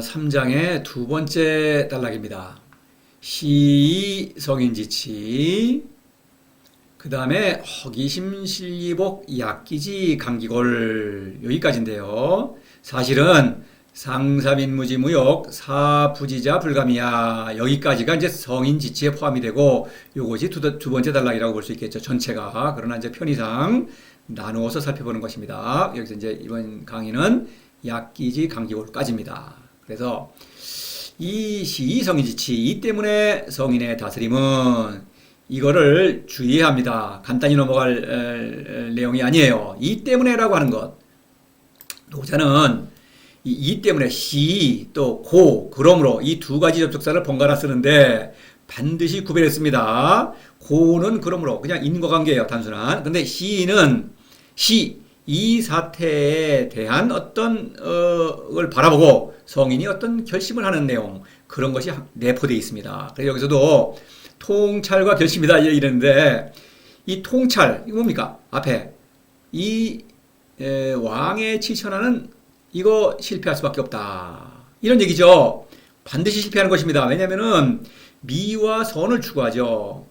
3장의 두 번째 단락입니다. 시의 성인지치, 그 다음에 허기심 실리복 약기지 강기골, 여기까지인데요. 사실은 상사민무지무욕 사부지자 불감이야, 여기까지가 이제 성인지치에 포함이 되고 요것이 두 번째 단락이라고 볼 수 있겠죠, 전체가. 그러나 이제 편의상 나누어서 살펴보는 것입니다. 여기서 이제 이번 강의는 약기지 강기골까지입니다. 그래서 이 시의 성인지치, 이 때문에 성인의 다스림은 이거를 주의해야 합니다. 간단히 넘어갈 내용이 아니에요. 이 때문에라고 하는 것, 노자는 이 때문에 시, 또 고, 그러므로 이 두 가지 접속사를 번갈아 쓰는데 반드시 구별했습니다. 고는 그러므로 그냥 인과관계예요, 단순한. 근데 시는 이 사태에 대한 어떤 걸 바라보고 성인이 어떤 결심을 하는 내용, 그런 것이 내포되어 있습니다. 그래서 여기서도 통찰과 결심이다 이랬는데, 이 통찰, 이거 뭡니까? 앞에 이 왕의 치천하는 이거 실패할 수밖에 없다, 이런 얘기죠. 반드시 실패하는 것입니다. 왜냐하면은 미와 선을 추구하죠.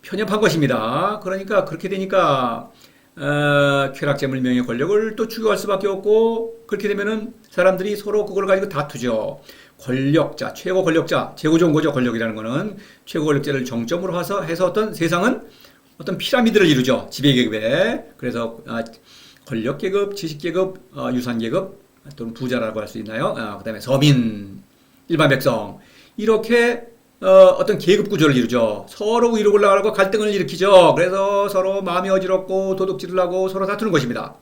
편협한 것입니다. 그러니까 그렇게 되니까 쾌락재물 명예 권력을 또 추구할 수밖에 없고, 그렇게 되면은 사람들이 서로 그걸 가지고 다투죠. 권력자, 최고 권력자, 최고 좋은 거죠. 권력이라는 거는 최고 권력자를 정점으로 해서 어떤 세상은 어떤 피라미드를 이루죠, 지배계급에. 그래서 권력 계급, 지식 계급, 유산 계급, 또는 부자라고 할 수 있나요? 그 다음에 서민, 일반 백성, 이렇게 어떤 계급 구조를 이루죠. 서로 위로 올라가고 갈등을 일으키죠. 그래서 서로 마음이 어지럽고 도둑질을 하고 서로 다투는 것입니다.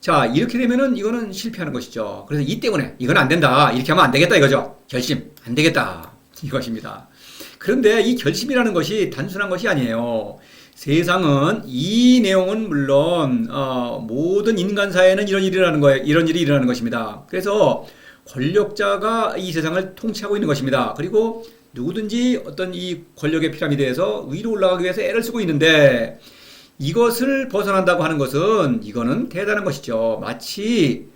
자, 이렇게 되면은 이거는 실패하는 것이죠. 그래서 이 때문에 이건 안 된다, 이렇게 하면 안 되겠다 이거죠. 결심, 안 되겠다, 이것입니다. 그런데 이 결심이라는 것이 단순한 것이 아니에요. 세상은, 이 내용은 물론 모든 인간사회는 이런 일이 일어나는 거예요. 이런 일이 일어나는 것입니다. 그래서 권력자가 이 세상을 통치하고 있는 것입니다. 그리고 누구든지 어떤 이 권력의 피라미드에서 위로 올라가기 위해서 애를 쓰고 있는데, 이것을 벗어난다고 하는 것은 이거는 대단한 것이죠. 마치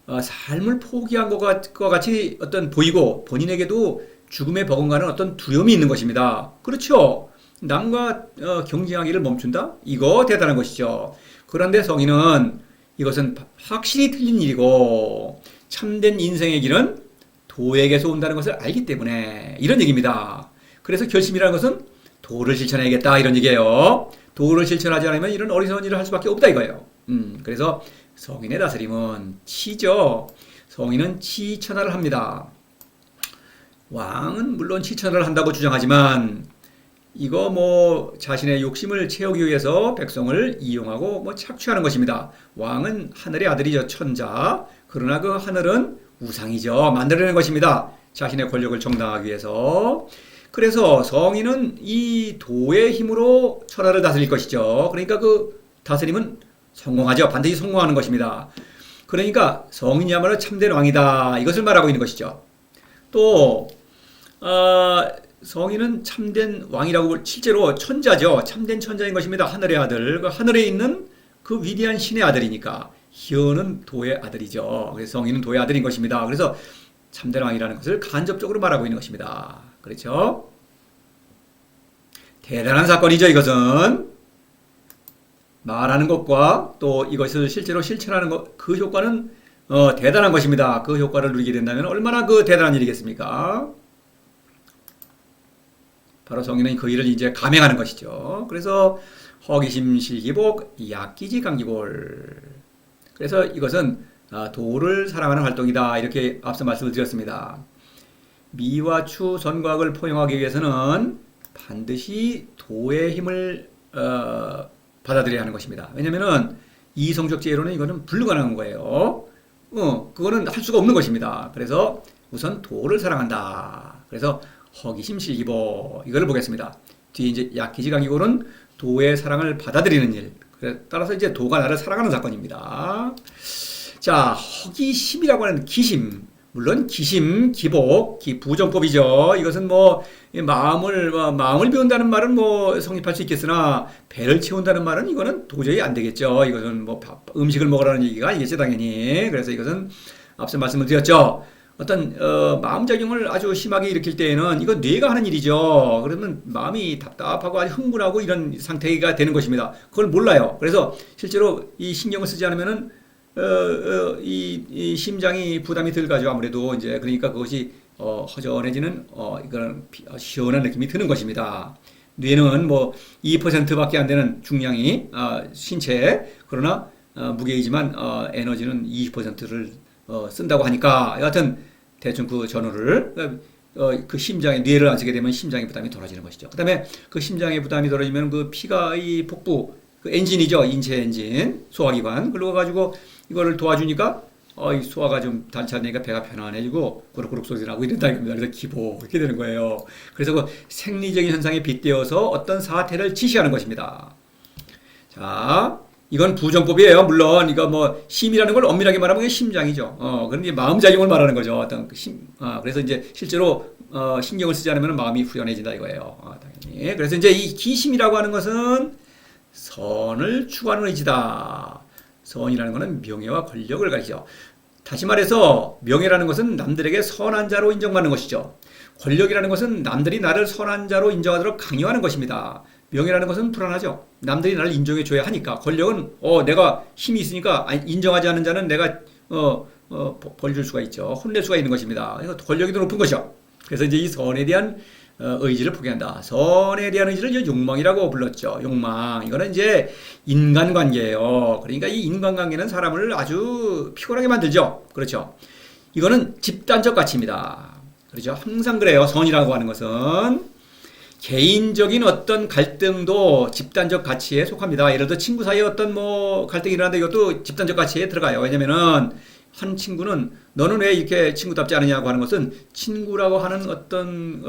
삶을 포기한 것과 같이 어떤 보이고, 본인에게도 죽음에 버금가는 어떤 두려움이 있는 것입니다. 그렇죠? 남과 경쟁하기를 멈춘다? 이거 대단한 것이죠. 그런데 성인은 이것은 확실히 틀린 일이고, 참된 인생의 길은 도에게서 온다는 것을 알기 때문에 이런 얘기입니다. 그래서 결심이라는 것은 도를 실천해야겠다, 이런 얘기예요. 도를 실천하지 않으면 이런 어리석은 일을 할 수밖에 없다 이거예요. 그래서 성인의 다스림은 치죠. 성인은 치천하를 합니다. 왕은 물론 치천하를 한다고 주장하지만, 이거 뭐 자신의 욕심을 채우기 위해서 백성을 이용하고 뭐 착취하는 것입니다. 왕은 하늘의 아들이죠, 천자. 그러나 그 하늘은 우상이죠, 만들어낸 것입니다. 자신의 권력을 정당하기 위해서. 그래서 성인은 이 도의 힘으로 천하를 다스릴 것이죠. 그러니까 그 다스림은 성공하죠. 반드시 성공하는 것입니다. 그러니까 성인이야말로 참된 왕이다, 이것을 말하고 있는 것이죠. 또 성인은 참된 왕이라고, 실제로 천자죠. 참된 천자인 것입니다. 하늘의 아들, 그 하늘에 있는 그 위대한 신의 아들이니까 희어는 도의 아들이죠. 그래서 성인은 도의 아들인 것입니다. 그래서 참된 왕이라는 것을 간접적으로 말하고 있는 것입니다. 그렇죠? 대단한 사건이죠. 이것은 말하는 것과 또 이것을 실제로 실천하는 것, 그 효과는 대단한 것입니다. 그 효과를 누리게 된다면 얼마나 그 대단한 일이겠습니까? 바로 성인은 그 일을 이제 감행하는 것이죠. 그래서 허기심 실기복 약기지 강기골. 그래서 이것은 도를 사랑하는 활동이다, 이렇게 앞서 말씀을 드렸습니다. 미와 추, 선과학을 포용하기 위해서는 반드시 도의 힘을 받아들여야 하는 것입니다. 왜냐면은 이성적 지혜로는 이거는 불가능한 거예요. 그거는 할 수가 없는 것입니다. 그래서 우선 도를 사랑한다. 그래서 허기심 실기복, 이거를 보겠습니다. 뒤에 이제 약기지 강기골은 도의 사랑을 받아들이는 일. 따라서 이제 도가 나를 사랑하는 사건입니다. 자, 허기심이라고 하는 기심, 물론 기심, 기복, 부정법이죠. 이것은 뭐 마음을 배운다는 말은 뭐 성립할 수 있겠으나, 배를 채운다는 말은 이거는 도저히 안 되겠죠. 이것은 뭐 음식을 먹으라는 얘기가 아니겠죠, 당연히. 그래서 이것은 앞서 말씀을 드렸죠. 어떤 마음작용을 아주 심하게 일으킬 때에는 이건 뇌가 하는 일이죠. 그러면 마음이 답답하고 아주 흥분하고 이런 상태가 되는 것입니다. 그걸 몰라요. 그래서 실제로 이 신경을 쓰지 않으면은 이 심장이 부담이 덜 가죠. 아무래도 이제 그러니까 그것이 허전해지는 이거는 시원한 느낌이 드는 것입니다. 뇌는 뭐 2%밖에 안 되는 중량이 신체에 그러나 무게이지만 에너지는 20%를 쓴다고 하니까 여하튼 대충 그 전후를 그 심장에 뇌를 안 쓰게 되면 심장의 부담이 덜어지는 것이죠. 그다음에 그 심장의 부담이 덜어지면 그 피가 이 복부 그 엔진이죠. 인체 엔진 소화기관 그러고 가지고 이거를 도와주니까 이 소화가 좀 단차되니까 배가 편안해지고 고룩고룩 소리 나고 이런다 이겁니다. 그래서 기보 이렇게 되는 거예요. 그래서 그 생리적인 현상에 빗대어서 어떤 사태를 지시하는 것입니다. 자, 이건 부정법이에요. 물론 이거 뭐 심이라는 걸 엄밀하게 말하면 이게 심장이죠. 그런데 마음작용을 말하는 거죠. 어떤 그래서 이제 실제로 신경을 쓰지 않으면 마음이 후련해진다 이거예요. 당연히. 그래서 이제 이 기심이라고 하는 것은 선을 추구하는 의지다. 선이라는 것은 명예와 권력을 가리죠. 다시 말해서 명예라는 것은 남들에게 선한 자로 인정받는 것이죠. 권력이라는 것은 남들이 나를 선한 자로 인정하도록 강요하는 것입니다. 명예라는 것은 불안하죠. 남들이 나를 인정해 줘야 하니까. 권력은 내가 힘이 있으니까 인정하지 않는 자는 내가 벌 줄 수가 있죠. 혼낼 수가 있는 것입니다. 그래서 권력이 더 높은 것이죠. 그래서 이제 이 선에 대한 의지를 포기한다. 선에 대한 의지를 이제 욕망이라고 불렀죠. 욕망. 이거는 이제 인간관계예요. 그러니까 이 인간관계는 사람을 아주 피곤하게 만들죠. 그렇죠. 이거는 집단적 가치입니다. 그렇죠. 항상 그래요. 선이라고 하는 것은 개인적인 어떤 갈등도 집단적 가치에 속합니다. 예를 들어 친구 사이에 어떤 뭐 갈등이 일어나는데 이것도 집단적 가치에 들어가요. 왜냐면은 한 친구는 너는 왜 이렇게 친구답지 않으냐고 하는 것은 친구라고 하는 어떤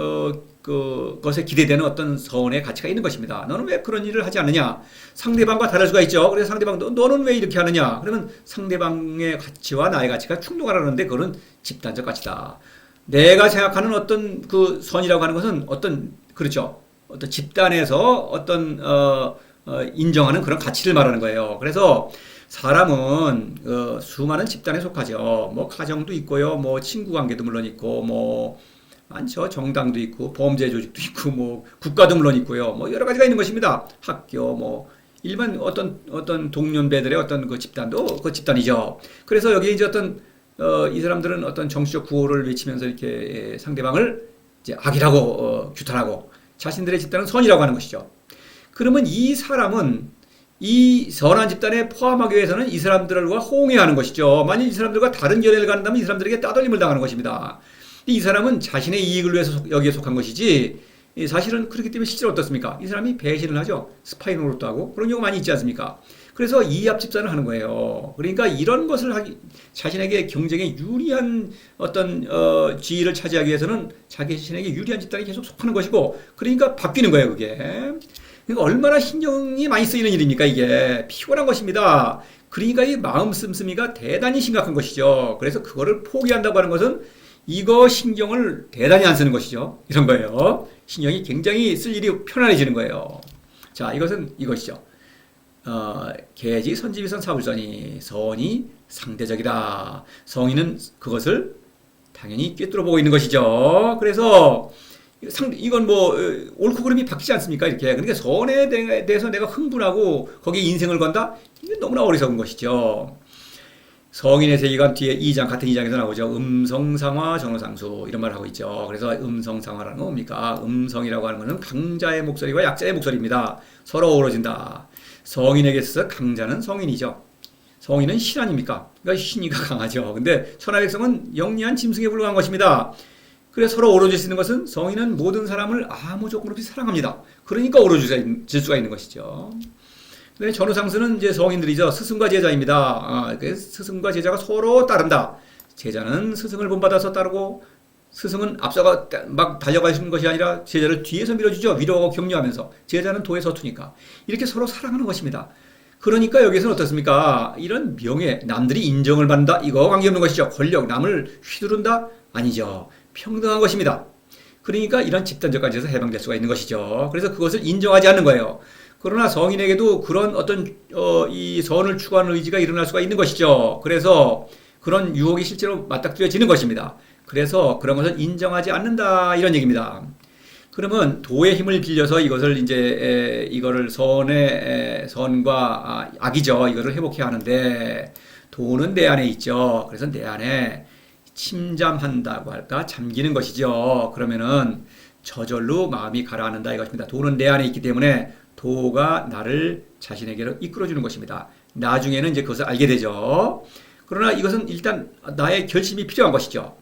것에 기대되는 어떤 선의 가치가 있는 것입니다. 너는 왜 그런 일을 하지 않느냐? 상대방과 다를 수가 있죠. 그래서 상대방도 너는 왜 이렇게 하느냐? 그러면 상대방의 가치와 나의 가치가 충돌하는데 그거는 집단적 가치다. 내가 생각하는 어떤 그 선이라고 하는 것은 어떤 그렇죠. 어떤 집단에서 어떤 인정하는 그런 가치를 말하는 거예요. 그래서 사람은 수많은 집단에 속하죠. 뭐 가정도 있고요, 뭐 친구 관계도 물론 있고, 뭐 많죠. 정당도 있고, 범죄 조직도 있고, 뭐 국가도 물론 있고요. 뭐 여러 가지가 있는 것입니다. 학교, 뭐 일반 어떤 동년배들의 어떤 그 집단도 그 집단이죠. 그래서 여기 이제 어떤 이 사람들은 어떤 정치적 구호를 외치면서 이렇게 상대방을 이제 악이라고 규탄하고 자신들의 집단은 선이라고 하는 것이죠. 그러면 이 사람은 이 선한 집단에 포함하기 위해서는 이 사람들과 호응해야 하는 것이죠. 만약 이 사람들과 다른 견해를 갖는다면 이 사람들에게 따돌림을 당하는 것입니다. 이 사람은 자신의 이익을 위해서 여기에 속한 것이지 사실은 그렇기 때문에 실제로 어떻습니까? 이 사람이 배신을 하죠. 스파이 노릇도 하고 그런 경우 많이 있지 않습니까? 그래서 이합 집산을 하는 거예요. 그러니까 이런 것을 자신에게 경쟁에 유리한 어떤 지위를 차지하기 위해서는 자신에게 유리한 집단에 계속 속하는 것이고 그러니까 바뀌는 거예요, 그게. 그러니까 얼마나 신경이 많이 쓰이는 일입니까, 이게. 피곤한 것입니다. 그러니까 이 마음 씀씀이가 대단히 심각한 것이죠. 그래서 그거를 포기한다고 하는 것은 이거 신경을 대단히 안 쓰는 것이죠. 이런 거예요. 신경이 굉장히 쓸 일이 편안해지는 거예요. 자, 이것은 이것이죠. 계지 선지비선 사불선이 선이 상대적이다. 성인은 그것을 당연히 꿰뚫어 보고 있는 것이죠. 그래서 이건 뭐 옳고 그름이 바뀌지 않습니까? 이렇게. 그러니까 선에 대해서 내가 흥분하고 거기에 인생을 건다? 이게 너무나 어리석은 것이죠. 성인의 세계관 뒤에 2장 같은 2장에서 나오죠. 음성상화 정로상수 이런 말을 하고 있죠. 그래서 음성상화라는 건 뭡니까? 음성이라고 하는 것은 강자의 목소리와 약자의 목소리입니다. 서로 어우러진다. 성인에게 있어서 강자는 성인이죠. 성인은 신 아닙니까? 그러니까 신이가 강하죠. 근데 천하백성은 영리한 짐승에 불과한 것입니다. 그래서 서로 어우러질 수 있는 것은 성인은 모든 사람을 아무 조건 없이 사랑합니다. 그러니까 어우러질 수가 있는 것이죠. 근데 전후상수는 이제 성인들이죠. 스승과 제자입니다. 스승과 제자가 서로 따른다. 제자는 스승을 본받아서 따르고 스승은 앞서가 막 달려가시는 것이 아니라 제자를 뒤에서 밀어주죠. 위로하고 격려하면서. 제자는 도에 서투니까. 이렇게 서로 사랑하는 것입니다. 그러니까 여기서는 어떻습니까? 이런 명예, 남들이 인정을 받는다. 이거 관계없는 것이죠. 권력, 남을 휘두른다? 아니죠. 평등한 것입니다. 그러니까 이런 집단적 관계에서 해방될 수가 있는 것이죠. 그래서 그것을 인정하지 않는 거예요. 그러나 성인에게도 그런 어떤 이 선을 추구하는 의지가 일어날 수가 있는 것이죠. 그래서 그런 유혹이 실제로 맞닥뜨려지는 것입니다. 그래서 그런 것을 인정하지 않는다 이런 얘기입니다. 그러면 도의 힘을 빌려서 이것을 이제 이거를 선과 악이죠. 이거를 회복해야 하는데 도는 내 안에 있죠. 그래서 내 안에 침잠한다고 할까? 잠기는 것이죠. 그러면은 저절로 마음이 가라앉는다 이것입니다. 도는 내 안에 있기 때문에 도가 나를 자신에게로 이끌어주는 것입니다. 나중에는 이제 그것을 알게 되죠. 그러나 이것은 일단 나의 결심이 필요한 것이죠.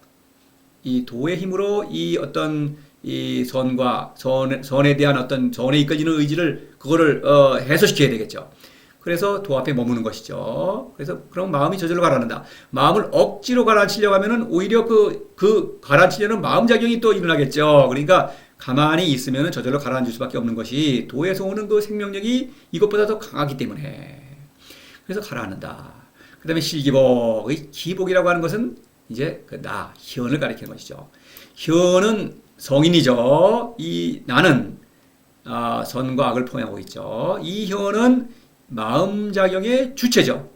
이 도의 힘으로 이 어떤 이 선에 대한 어떤 선에 이끌리는 의지를 그거를 해소시켜야 되겠죠. 그래서 도 앞에 머무는 것이죠. 그래서 그럼 마음이 저절로 가라앉는다. 마음을 억지로 가라앉히려고 하면은 오히려 그 가라앉히려는 마음작용이 또 일어나겠죠. 그러니까 가만히 있으면 저절로 가라앉을 수밖에 없는 것이 도에서 오는 그 생명력이 이것보다 더 강하기 때문에 그래서 가라앉는다. 그 다음에 실기복, 기복이라고 하는 것은 이제 그 현을 가리키는 것이죠. 현은 성인이죠. 이 나는 선과 악을 포함하고 있죠. 이 현은 마음작용의 주체죠.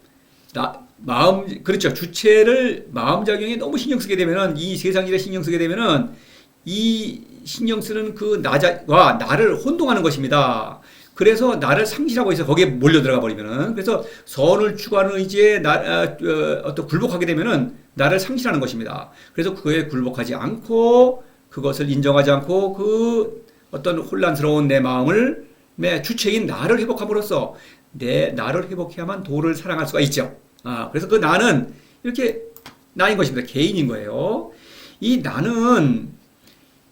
그렇죠. 주체를 마음작용에 너무 신경 쓰게 되면은 이 세상 일에 신경 쓰게 되면은 이 신경 쓰는 그 나와 나를 혼동하는 것입니다. 그래서 나를 상실하고 있어. 거기에 몰려 들어가 버리면은. 그래서 선을 추구하는 의지에 어떤 굴복하게 되면은 나를 상실하는 것입니다. 그래서 그에 굴복하지 않고 그것을 인정하지 않고 그 어떤 혼란스러운 내 마음을 내 주체인 나를 회복함으로써 내 나를 회복해야만 도를 사랑할 수가 있죠. 그래서 그 나는 이렇게 나인 것입니다. 개인인 거예요. 이 나는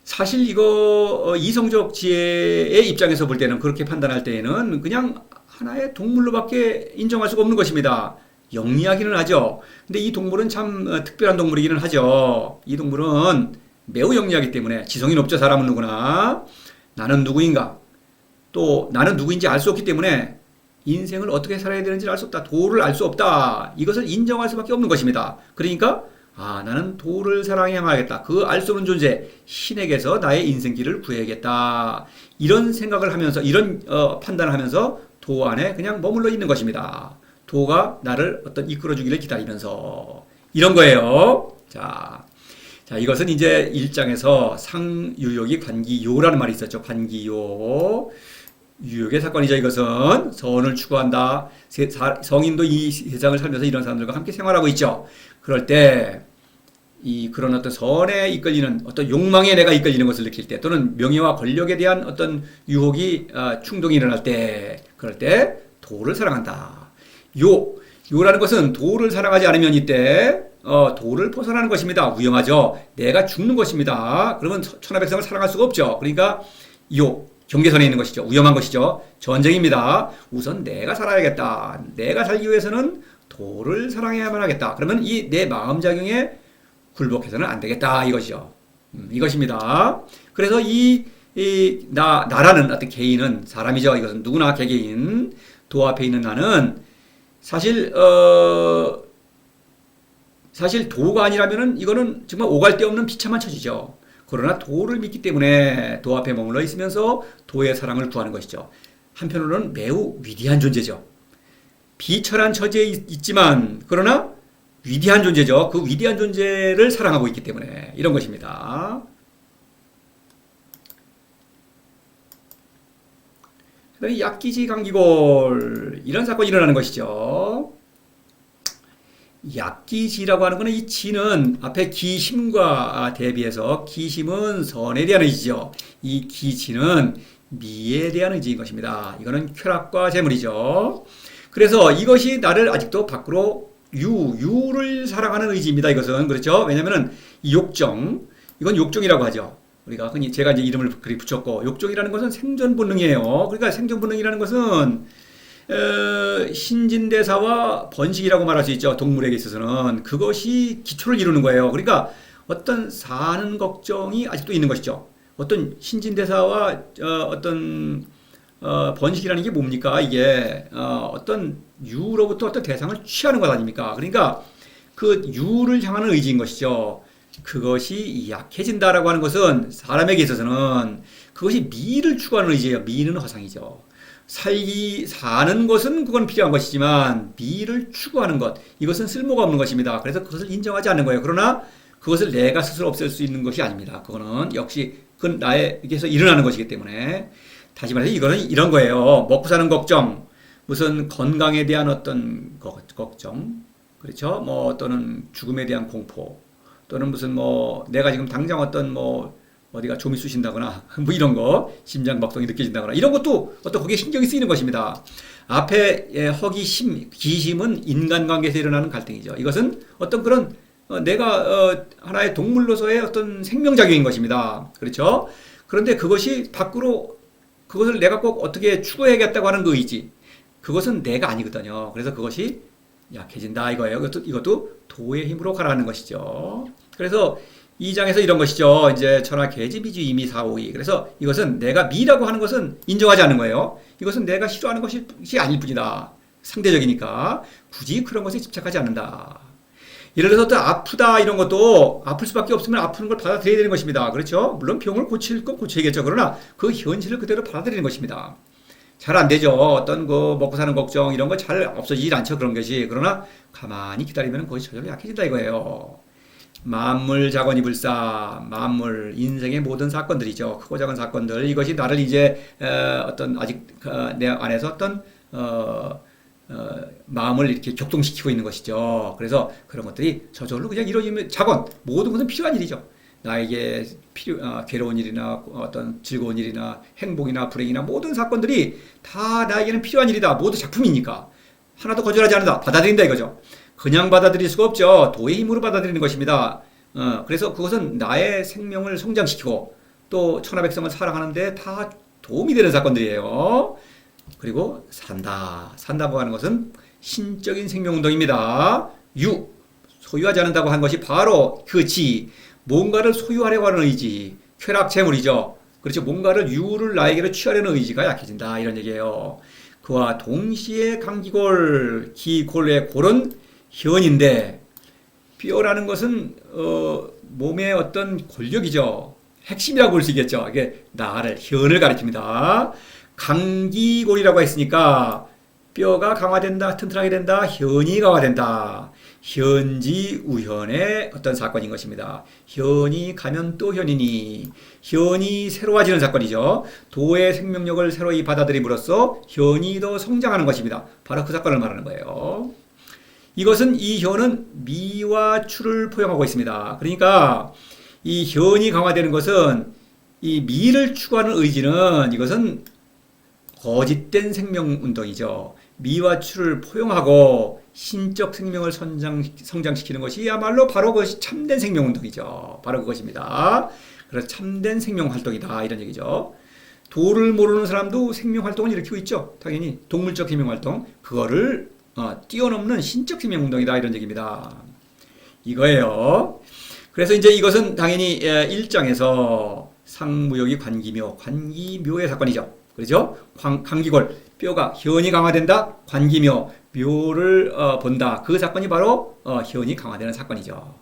사실 이거 이성적 지혜의 입장에서 볼 때는 그렇게 판단할 때에는 그냥 하나의 동물로밖에 인정할 수가 없는 것입니다. 영리하기는 하죠. 근데 이 동물은 참 특별한 동물이기는 하죠. 이 동물은 매우 영리하기 때문에 지성이 높죠. 사람은 누구나. 나는 누구인가? 또 나는 누구인지 알 수 없기 때문에 인생을 어떻게 살아야 되는지 알 수 없다. 도를 알 수 없다. 이것을 인정할 수밖에 없는 것입니다. 그러니까 나는 도를 사랑해야겠다. 그 알 수 없는 존재 신에게서 나의 인생길을 구해야겠다. 이런 생각을 하면서 이런 판단을 하면서 도 안에 그냥 머물러 있는 것입니다. 도가 나를 어떤 이끌어주기를 기다리면서 이런 거예요. 자, 이것은 이제 1장에서 상유욕이 관기요라는 말이 있었죠. 관기요. 유욕의 사건이죠. 이것은 선을 추구한다. 성인도 이 세상을 살면서 이런 사람들과 함께 생활하고 있죠. 그럴 때 그런 어떤 선에 이끌리는 어떤 욕망에 내가 이끌리는 것을 느낄 때 또는 명예와 권력에 대한 어떤 유혹이 충동이 일어날 때 그럴 때 도를 사랑한다. 요라는 것은 도를 사랑하지 않으면 이때 도를 벗어나는 것입니다. 위험하죠. 내가 죽는 것입니다. 그러면 천하백성을 사랑할 수가 없죠. 그러니까 경계선에 있는 것이죠. 위험한 것이죠. 전쟁입니다. 우선 내가 살아야겠다. 내가 살기 위해서는 도를 사랑해야만 하겠다. 그러면 이 내 마음작용에 굴복해서는 안 되겠다. 이것이죠. 이것입니다. 그래서 나라는 어떤 개인은 사람이죠. 이것은 누구나 개개인. 도 앞에 있는 나는 사실 도가 아니라면은 이거는 정말 오갈 데 없는 비참한 처지죠. 그러나 도를 믿기 때문에 도 앞에 머물러 있으면서 도의 사랑을 구하는 것이죠. 한편으로는 매우 위대한 존재죠. 비천한 처지에 있지만 그러나 위대한 존재죠. 그 위대한 존재를 사랑하고 있기 때문에 이런 것입니다. 그다음에 약기지 강기골 이런 사건이 일어나는 것이죠. 약기지라고 하는 것은 이 지는 앞에 기심과 대비해서 기심은 선에 대한 의지죠. 이 기지는 미에 대한 의지인 것입니다. 이거는 쾌락과 재물이죠. 그래서 이것이 나를 아직도 밖으로 유를 사랑하는 의지입니다. 이것은 그렇죠. 왜냐하면은 이 욕정 이건 욕정이라고 하죠. 우리가 흔히 제가 이제 이름을 그리 붙였고 욕정이라는 것은 생존 본능이에요. 그러니까 생존 본능이라는 것은 신진대사와 번식이라고 말할 수 있죠. 동물에게 있어서는 그것이 기초를 이루는 거예요. 그러니까 어떤 사는 걱정이 아직도 있는 것이죠. 어떤 신진대사와 어떤 번식이라는 게 뭡니까? 이게 어떤 유로부터 어떤 대상을 취하는 것 아닙니까? 그러니까 그 유를 향하는 의지인 것이죠. 그것이 약해진다라고 하는 것은 사람에게 있어서는 그것이 미를 추구하는 의지예요. 미는 허상이죠. 사는 것은 그건 필요한 것이지만 미를 추구하는 것 이것은 쓸모가 없는 것입니다. 그래서 그것을 인정하지 않는 거예요. 그러나 그것을 내가 스스로 없앨 수 있는 것이 아닙니다. 그거는 역시 그건 나에게서 일어나는 것이기 때문에 다시 말해서 이거는 이런 거예요. 먹고 사는 걱정, 무슨 건강에 대한 어떤 걱정, 그렇죠? 뭐 또는 죽음에 대한 공포, 또는 무슨 뭐 내가 지금 당장 어떤 뭐 어디가 좀이 쑤신다거나 뭐 이런 거 심장 박동이 느껴진다거나 이런 것도 어떤 거기에 신경이 쓰이는 것입니다. 앞에 허기심, 기심은 인간관계에서 일어나는 갈등이죠. 이것은 어떤 그런 내가 하나의 동물로서의 어떤 생명작용인 것입니다. 그렇죠? 그런데 그것이 밖으로 그것을 내가 꼭 어떻게 추구해야겠다고 하는 그 의지, 그것은 내가 아니거든요. 그래서 그것이 약해진다 이거예요. 이것도 도의 힘으로 가라앉는 것이죠. 그래서 2장에서 이런 것이죠. 이제 천하 계지미주 이미 사오이. 그래서 이것은 내가 미라고 하는 것은 인정하지 않는 거예요. 이것은 내가 싫어하는 것이 아닐 뿐이다. 상대적이니까 굳이 그런 것에 집착하지 않는다. 예를 들어서 또 아프다 이런 것도 아플 수밖에 없으면 아프는 걸 받아들여야 되는 것입니다. 그렇죠? 물론 병을 고칠 건 고쳐야겠죠. 그러나 그 현실을 그대로 받아들이는 것입니다. 잘 안 되죠. 어떤 그 먹고 사는 걱정 이런 거 잘 없어지질 않죠. 그런 것이. 그러나 가만히 기다리면 그것이 저절로 약해진다 이거예요. 만물 자건이 불사, 만물 인생의 모든 사건들이죠. 크고 작은 사건들 이것이 나를 이제 어떤 아직 내 안에서 어떤 마음을 이렇게 격동시키고 있는 것이죠. 그래서 그런 것들이 저절로 그냥 이루어지면 자건 모든 것은 필요한 일이죠. 나에게 괴로운 일이나 어떤 즐거운 일이나 행복이나 불행이나 모든 사건들이 다 나에게는 필요한 일이다. 모두 작품이니까 하나도 거절하지 않는다. 받아들인다 이거죠. 그냥 받아들일 수가 없죠. 도의 힘으로 받아들이는 것입니다. 그래서 그것은 나의 생명을 성장시키고 또 천하백성을 사랑하는데 다 도움이 되는 사건들이에요. 그리고 산다고 하는 것은 신적인 생명운동입니다. 소유하지 않는다고 한 것이 바로 그 지, 뭔가를 소유하려고 하는 의지, 쾌락재물이죠. 그렇죠. 뭔가를 유를 나에게로 취하려는 의지가 약해진다 이런 얘기예요. 그와 동시에 감기골, 기골의 골은 현인데 뼈라는 것은 몸의 어떤 권력이죠. 핵심이라고 볼 수 있겠죠. 이게 나를 현을 가리킵니다. 감기골이라고 했으니까 뼈가 강화된다, 튼튼하게 된다, 현이 강화된다. 현지 우현의 어떤 사건인 것입니다. 현이 가면 또 현이니 현이 새로워지는 사건이죠. 도의 생명력을 새로이 받아들임으로써 현이 더 성장하는 것입니다. 바로 그 사건을 말하는 거예요. 이것은 이 현은 미와 추를 포용하고 있습니다. 그러니까 이 현이 강화되는 것은 이 미를 추구하는 의지는 이것은 거짓된 생명운동이죠. 미와 추를 포용하고 신적 생명을 성장시키는 것이야말로 바로 그것이 참된 생명운동이죠. 바로 그것입니다. 그래서 참된 생명활동이다 이런 얘기죠. 도를 모르는 사람도 생명활동을 일으키고 있죠. 당연히 동물적 생명활동 그거를 뛰어넘는 신적 생명운동이다 이런 얘기입니다. 이거예요. 그래서 이제 이것은 당연히 1장에서 상무역이 관기묘의 사건이죠. 그렇죠? 감기골, 뼈가 현이 강화된다. 관기묘, 묘를 본다. 그 사건이 바로 현이 강화되는 사건이죠.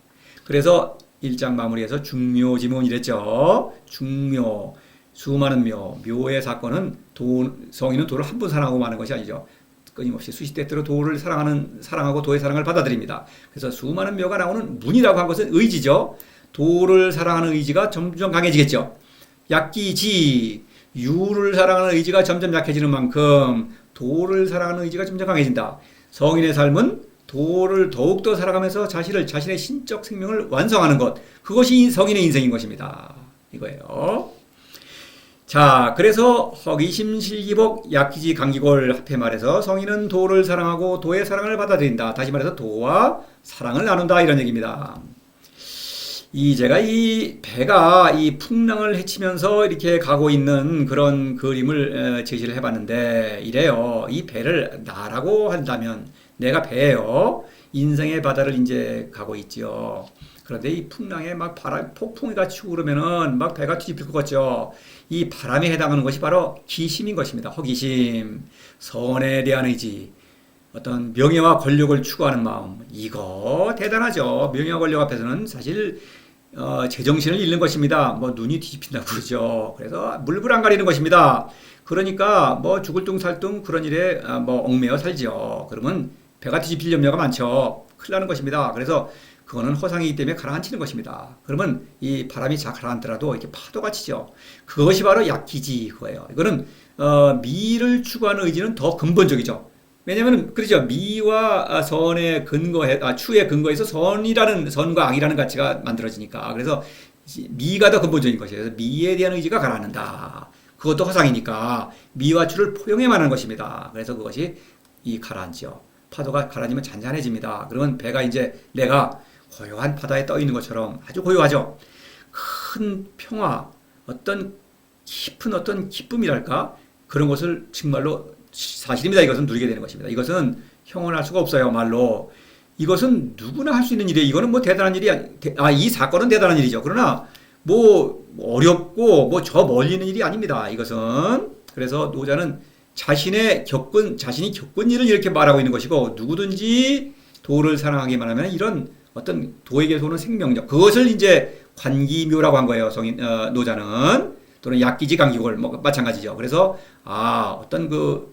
그래서 1장 마무리에서 중묘지문 이랬죠. 중묘, 수많은 묘의 사건은 성인은 도를 한 번 사랑하고 마는 것이 아니죠. 끊임없이 수시때때로 도를 사랑하고 도의 사랑을 받아들입니다. 그래서 수많은 묘가 나오는 문이라고 한 것은 의지죠. 도를 사랑하는 의지가 점점 강해지겠죠. 약기지, 유를 사랑하는 의지가 점점 약해지는 만큼 도를 사랑하는 의지가 점점 강해진다. 성인의 삶은 도를 더욱더 살아가면서 자신의 신적 생명을 완성하는 것. 그것이 성인의 인생인 것입니다. 이거예요. 자, 그래서 허기심 실기복 약기지 감기골 합해 말해서 성인은 도를 사랑하고 도의 사랑을 받아들인다. 다시 말해서 도와 사랑을 나눈다 이런 얘기입니다. 제가 이 배가 이 풍랑을 헤치면서 이렇게 가고 있는 그런 그림을 제시를 해봤는데 이래요. 이 배를 나라고 한다면 내가 배예요. 인생의 바다를 이제 가고 있지요. 그런데 이 풍랑에 막 폭풍이 같이 치고 그러면은 막 배가 뒤집힐 것 같죠. 이 바람에 해당하는 것이 바로 기심인 것입니다. 허기심, 선에 대한 의지, 어떤 명예와 권력을 추구하는 마음. 이거 대단하죠. 명예와 권력 앞에서는 사실 제정신을 잃는 것입니다. 뭐 눈이 뒤집힌다고 그러죠. 그래서 물불 안 가리는 것입니다. 그러니까 뭐 죽을 둥살둥 그런 일에 뭐 얽매여 살죠. 그러면 배가 뒤집힐 염려가 많죠. 큰일 나는 것입니다. 그래서 그거는 허상이기 때문에 가라앉히는 것입니다. 그러면 이 바람이 잘 가라앉더라도 이렇게 파도가 치죠. 그것이 바로 약기지 그거예요. 이거는 미를 추구하는 의지는 더 근본적이죠. 왜냐하면 그렇죠. 미와 선의 근거에 추의 근거에서 선과 악이라는 가치가 만들어지니까. 그래서 미가 더 근본적인 것이에요. 그래서 미에 대한 의지가 가라앉는다. 그것도 허상이니까 미와 추를 포용해만 하는 것입니다. 그래서 그것이 이 가라앉죠. 파도가 가라앉으면 잔잔해집니다. 그러면 배가 이제 내가 고요한 바다에 떠 있는 것처럼 아주 고요하죠. 큰 평화, 깊은 기쁨이랄까 그런 것을 정말로 사실입니다. 이것은 누리게 되는 것입니다. 이것은 형언할 수가 없어요. 말로 이것은 누구나 할 수 있는 일이에요. 이거는 뭐 대단한 일이야. 이 사건은 대단한 일이죠. 그러나 뭐 어렵고 뭐 저 멀리 있는 일이 아닙니다. 이것은 그래서 노자는 자신이 겪은 일을 이렇게 말하고 있는 것이고 누구든지 도를 사랑하기만 하면 이런 어떤 도에게서 오는 생명력 그것을 이제 관기묘라고 한 거예요. 노자는 또는 약기지 강기골 뭐 마찬가지죠. 그래서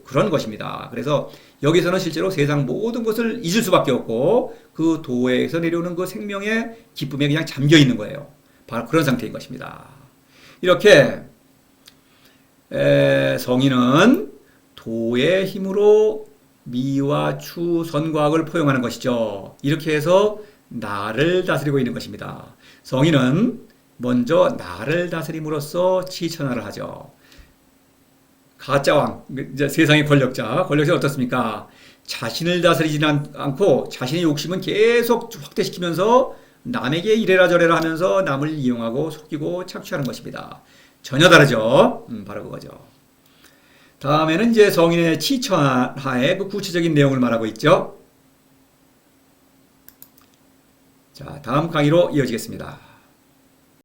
그런 것입니다. 그래서 여기서는 실제로 세상 모든 것을 잊을 수밖에 없고 그 도에서 내려오는 그 생명의 기쁨에 그냥 잠겨 있는 거예요. 바로 그런 상태인 것입니다. 이렇게 성인은 도의 힘으로 미와 추, 선과 악을 포용하는 것이죠. 이렇게 해서 나를 다스리고 있는 것입니다. 성인은 먼저 나를 다스림으로써 치천화를 하죠. 가짜왕, 이제 세상의 권력자 어떻습니까? 자신을 다스리지는 않고 자신의 욕심은 계속 확대시키면서 남에게 이래라 저래라 하면서 남을 이용하고 속이고 착취하는 것입니다. 전혀 다르죠. 바로 그거죠. 다음에는 이제 성인의 치천하의 그 구체적인 내용을 말하고 있죠. 자, 다음 강의로 이어지겠습니다.